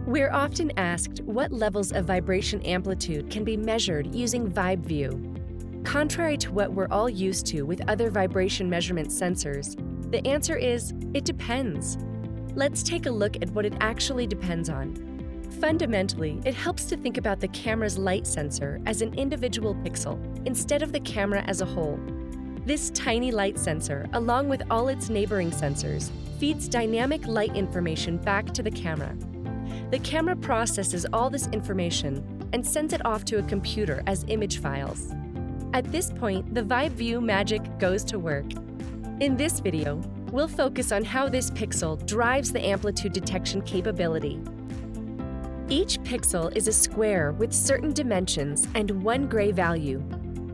We're often asked what levels of vibration amplitude can be measured using VibVue. Contrary to what we're all used to with other vibration measurement sensors, the answer is, it depends. Let's take a look at what it actually depends on. Fundamentally, it helps to think about the camera's light sensor as an individual pixel instead of the camera as a whole. This tiny light sensor, along with all its neighboring sensors, feeds dynamic light information back to the camera. The camera processes all this information and sends it off to a computer as image files. At this point, the VibVue magic goes to work. In this video, we'll focus on how this pixel drives the amplitude detection capability. Each pixel is a square with certain dimensions and one gray value,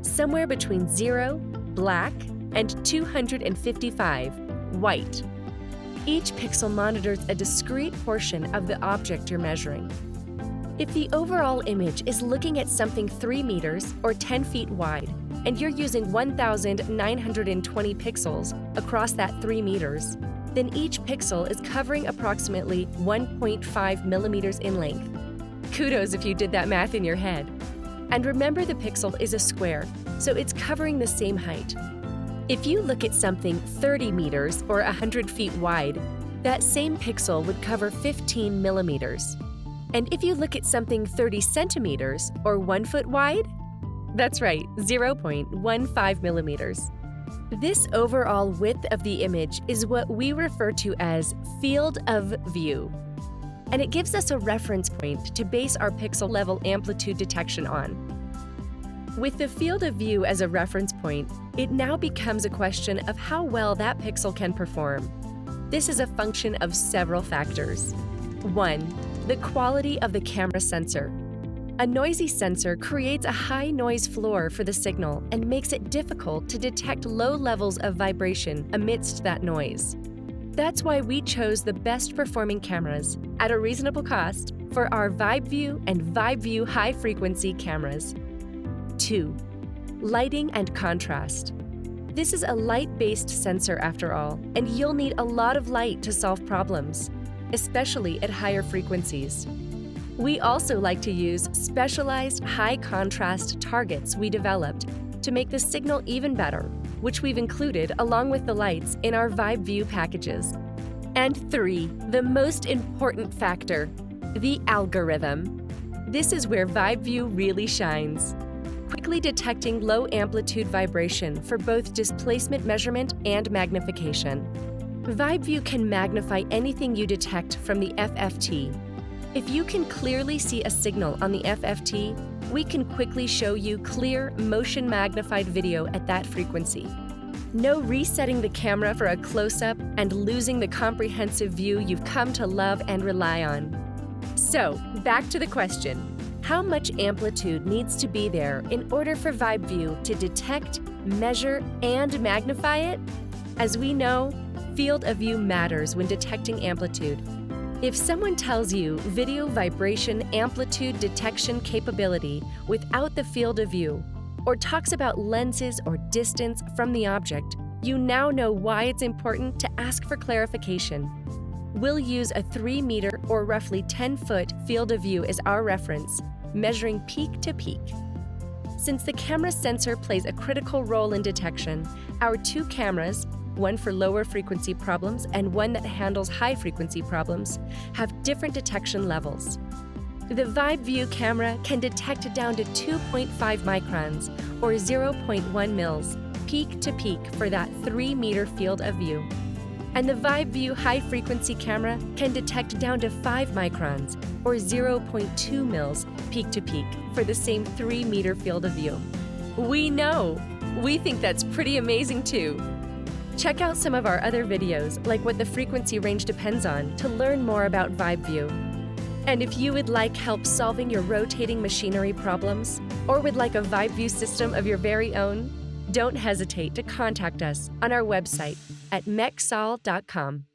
somewhere between 0, black, and 255, white. Each pixel monitors a discrete portion of the object you're measuring. If the overall image is looking at something 3 meters or 10 feet wide, and you're using 1,920 pixels across that 3 meters, then each pixel is covering approximately 1.5 millimeters in length. Kudos if you did that math in your head. And remember, the pixel is a square, so it's covering the same height. If you look at something 30 meters or 100 feet wide, that same pixel would cover 15 millimeters. And if you look at something 30 centimeters or 1 foot wide, that's right, 0.15 millimeters. This overall width of the image is what we refer to as field of view, and it gives us a reference point to base our pixel level amplitude detection on. With the field of view as a reference point, it now becomes a question of how well that pixel can perform. This is a function of several factors. 1. The quality of the camera sensor. A noisy sensor creates a high noise floor for the signal and makes it difficult to detect low levels of vibration amidst that noise. That's why we chose the best performing cameras at a reasonable cost for our VibVue and VibVue high-frequency cameras. 2. Lighting and contrast. This is a light-based sensor after all, and you'll need a lot of light to solve problems, especially at higher frequencies. We also like to use specialized high-contrast targets we developed to make the signal even better, which we've included along with the lights in our VibVue packages. And 3. The most important factor, the algorithm. This is where VibVue really shines, quickly detecting low amplitude vibration for both displacement measurement and magnification. VibVue can magnify anything you detect from the FFT. If you can clearly see a signal on the FFT, we can quickly show you clear, motion-magnified video at that frequency. No resetting the camera for a close-up and losing the comprehensive view you've come to love and rely on. So, back to the question. How much amplitude needs to be there in order for VibVue to detect, measure, and magnify it? As we know, field of view matters when detecting amplitude. If someone tells you video vibration amplitude detection capability without the field of view, or talks about lenses or distance from the object, you now know why it's important to ask for clarification. We'll use a 3-meter or roughly 10-foot field of view as our reference, measuring peak to peak. Since the camera sensor plays a critical role in detection, our 2 cameras, one for lower frequency problems and one that handles high frequency problems, have different detection levels. The VibVue camera can detect down to 2.5 microns or 0.1 mils peak to peak for that 3-meter field of view. And the VibVue high-frequency camera can detect down to 5 microns or 0.2 mils peak to peak for the same 3-meter field of view. We know! We think that's pretty amazing too! Check out some of our other videos, like what the frequency range depends on, to learn more about VibVue. And if you would like help solving your rotating machinery problems, or would like a VibVue system of your very own, don't hesitate to contact us on our website at mexsol.com.